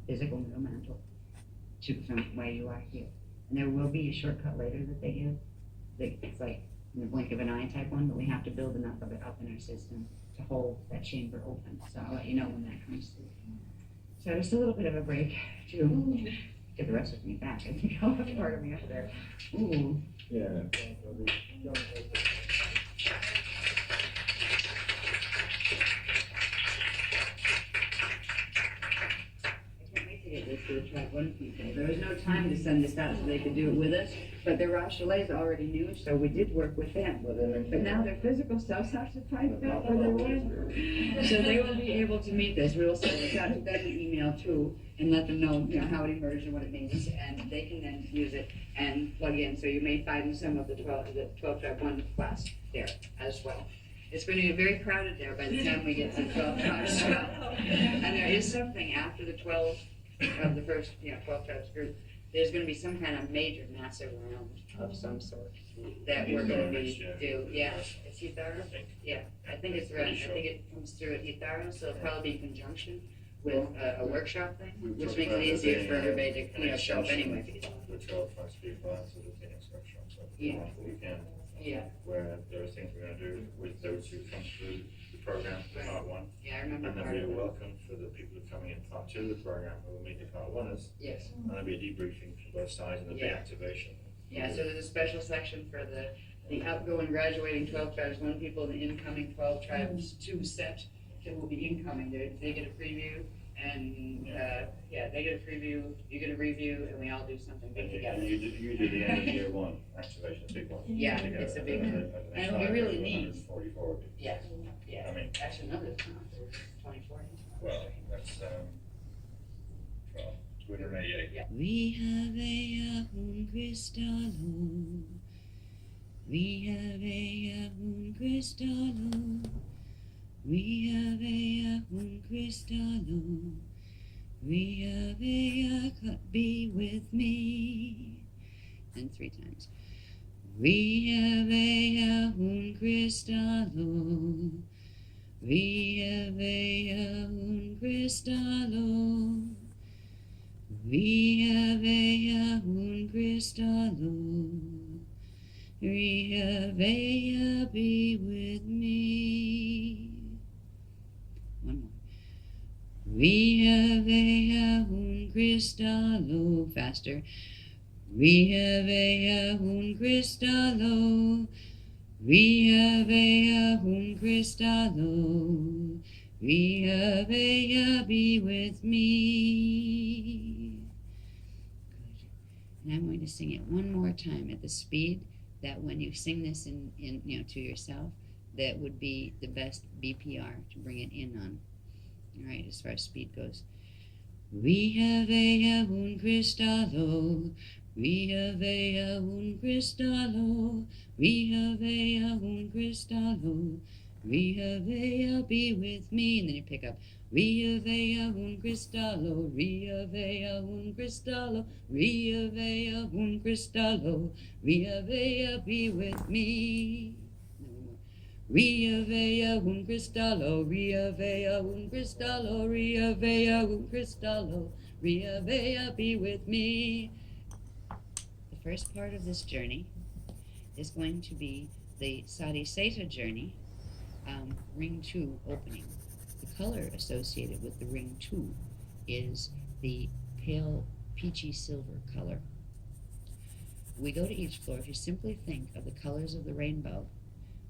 physical middle mantle to from where you are here. And there will be a shortcut later that they give. It's like in the blink of an eye type one, but we have to build enough of it up in our system to hold that chamber open. So I'll let you know when that comes through. So just a little bit of a break to get the rest of me back. I think I'll have part of me up there. Ooh. Yeah. To attract one people. There was no time to send this out so they could do it with us, but the Rochellets already knew, so we did work with them. But now their physical selves have to type out where they were. So they will be able to meet this. We will send this out to them in email too, and let them know, how it emerged and what it means, and they can then use it and plug in. So you may find some of the 12-1 class there as well. It's going to get very crowded there by the time we get to 12 tribes. And there is something after the 12 of the first, 12 tribes group. There's going to be some kind of major, massive round of some sort that we're going to do. Yeah, it's Hithara. Yeah, I think it's right. I think it comes through at Hithara, so it'll probably be in conjunction with a workshop thing, which makes it easier for everybody to show up anyway. The 12 must be plans of the Phoenix workshop, so Yeah. weekend. Yeah. Where there are things we're going to do with those who come through the program for part one. Yeah, I remember. And then we are welcome for the people who are coming in part two of the program who will meet the part oneers. Yes. And there'll be a debriefing from both sides and a big activation. Yeah, so there's a special section for the outgoing graduating 12 tribes 1 people and the incoming 12 tribes 2 set that will be incoming. They get a preview and they get a preview, you get a review, and we all do something big together. You do the end of year one activation, a big one. Yeah, it's a big one. And it'll be really neat. 144 of you. Yeah, yeah. I mean, actually, no, there's not. There's 24. Well, that's, Twitter May 8. Yeah. We have un cristallo. We have un cristallo. We have un cristallo. We have be with me. And 3 times. We have un cristallo. We have un cristallo. We have un cristallo. We have be with me. One more. We have un cristallo. Faster. We have un cristallo. We have un cristallo. We have be with me. Good. And I'm going to sing it one more time at the speed that when you sing this in to yourself, that would be the best BPR to bring it in on. All right, as far as speed goes. We have un cristallo. We have un cristallo. We have un cristallo. We have be with me. And then you pick up. We have un cristallo. We have un cristallo. We have un cristallo. We have be with me. We have un cristallo. We have un cristallo. We have un cristallo. We have be with me. The first part of this journey is going to be the Sadhiseta journey, ring 2 opening. The color associated with the ring 2 is the pale peachy silver color. We go to each floor if you simply think of the colors of the rainbow,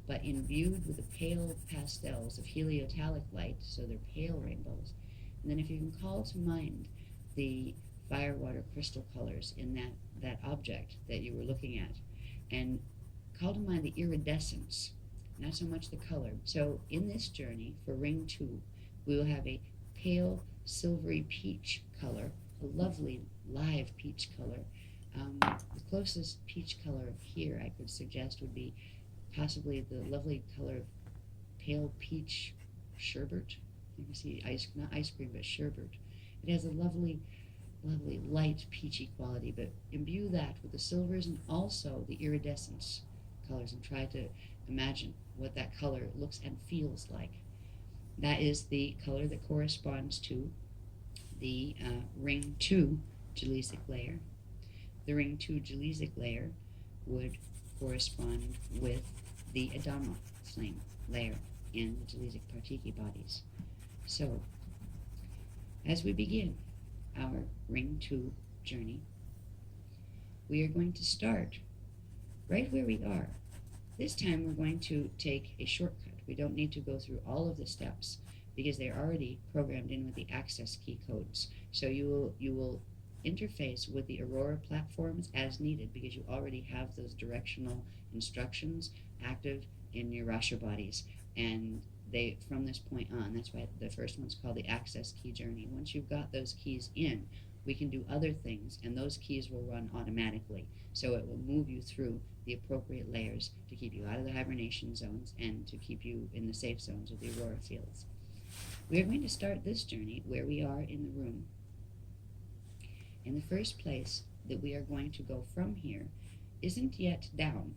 but imbued with the pale pastels of heliotalic light, so they're pale rainbows. And then if you can call to mind the fire, water, crystal colors in that object that you were looking at, and call to mind the iridescence, not so much the color. So in this journey for ring 2, we will have a pale silvery peach color, a lovely live peach color. The closest peach color here I could suggest would be possibly the lovely color of pale peach sherbet. You can see not ice cream, but sherbet. It has a lovely light peachy quality, but imbue that with the silvers and also the iridescence colors and try to imagine what that color looks and feels like. That is the color that corresponds to the ring 2 Jaleesic layer. The ring 2 Jaleesic layer would correspond with the Adama flame layer in the Jaleesic Partiki bodies. So, as we begin our ring 2 journey, we are going to start right where we are. This time we're going to take a shortcut. We don't need to go through all of the steps because they're already programmed in with the access key codes. So you will interface with the Aurora platforms as needed because you already have those directional instructions active in your Rasha bodies. And they, from this point on, that's why the first one's called the access key journey. Once you've got those keys in, we can do other things, and those keys will run automatically. So it will move you through the appropriate layers to keep you out of the hibernation zones and to keep you in the safe zones of the Aurora fields. We are going to start this journey where we are in the room. In the first place that we are going to go from here isn't yet down.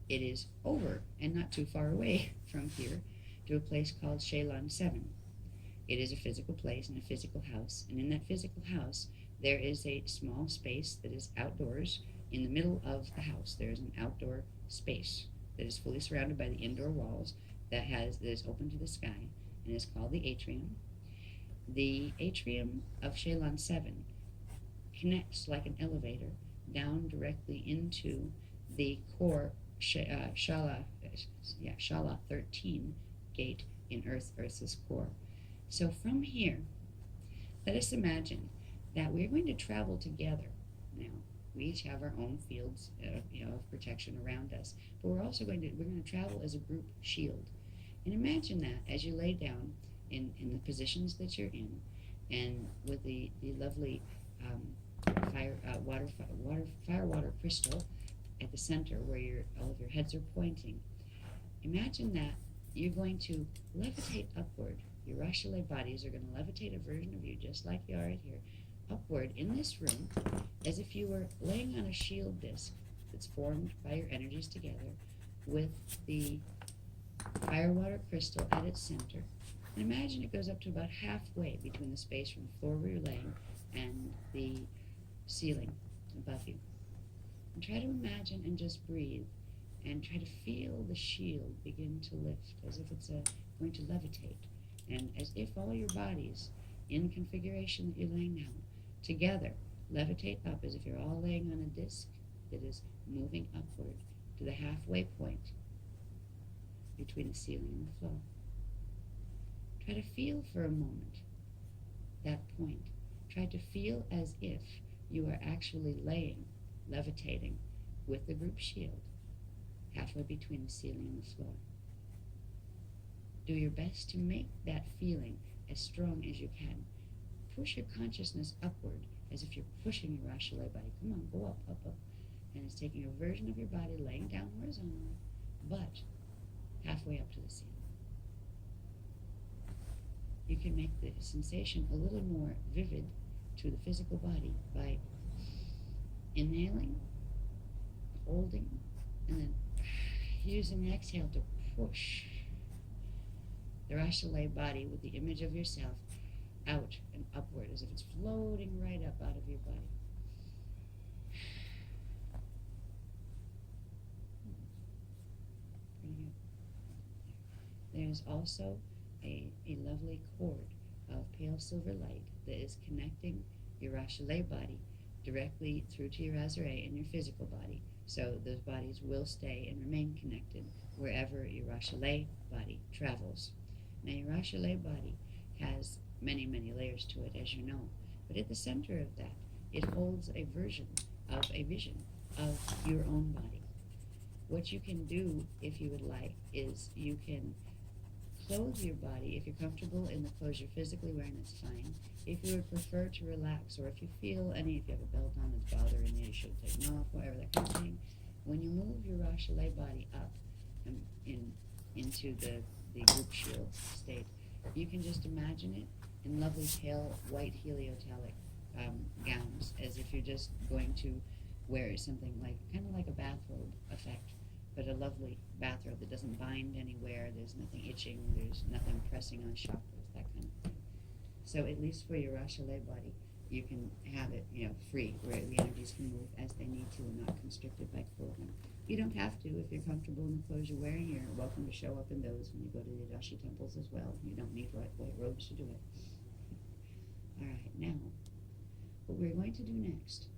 It is over and not too far away from here to a place called Shaylon 7. It is a physical place and a physical house, and in that physical house there is a small space that is outdoors. In the middle of the house there is an outdoor space that is fully surrounded by the indoor walls that is open to the sky, and is called the atrium. The atrium of Shaylon 7 connects like an elevator down directly into the core Shala 13 gate in Earth's core. So from here, let us imagine that we're going to travel together. Now, we each have our own fields of protection around us, but we're going to travel as a group shield. And imagine that as you lay down in the positions that you're in, and with the lovely fire water crystal at the center where all of your heads are pointing. Imagine that you're going to levitate upward. Your Rashale bodies are going to levitate a version of you, just like you are right here, upward in this room, as if you were laying on a shield disc that's formed by your energies together with the fire water crystal at its center. And imagine it goes up to about halfway between the space from the floor where you're laying and the ceiling above you. And try to imagine and just breathe and try to feel the shield begin to lift as if it's going to levitate, and as if all your bodies in configuration that you're laying now together levitate up as if you're all laying on a disc that is moving upward to the halfway point between the ceiling and the floor. Try to feel for a moment that point. Try to feel as if you are actually levitating with the group shield halfway between the ceiling and the floor. Do your best to make that feeling as strong as you can. Push your consciousness upward as if you're pushing your Rashale body. Come on, go up, up, up. And it's taking a version of your body laying down horizontally, but halfway up to the ceiling. You can make the sensation a little more vivid to the physical body by inhaling, holding, and then using the exhale to push the Rashale body with the image of yourself out and upward as if it's floating right up out of your body. Pretty good. There's also a lovely cord of pale silver light that is connecting your Rashale body directly through to your Azrae and your physical body. So those bodies will stay and remain connected wherever your Rashale body travels. Now your Rashale body has many, many layers to it, as you know. But at the center of that, it holds a version of a vision of your own body. What you can do, if you would like, is you can clothe your body. If you're comfortable in the clothes you're physically wearing, that's fine. If you would prefer to relax, or if you feel if you have a belt on that's bothering you, you should take them off, whatever, that kind of thing. When you move your Rashale body up into the group shield state, you can just imagine it in lovely pale white heliotalic gowns, as if you're just going to wear something kind of like a bathrobe effect, but a lovely bathrobe that doesn't bind anywhere, there's nothing itching, there's nothing pressing on chakras, that kind of thing. So at least for your Rachalet body, you can have it, free, where the energies can move as they need to and not constricted by clothing. You don't have to. If you're comfortable in the clothes you're wearing, you're welcome to show up in those when you go to the Adashi temples as well. You don't need white robes to do it. All right, now, what we're going to do next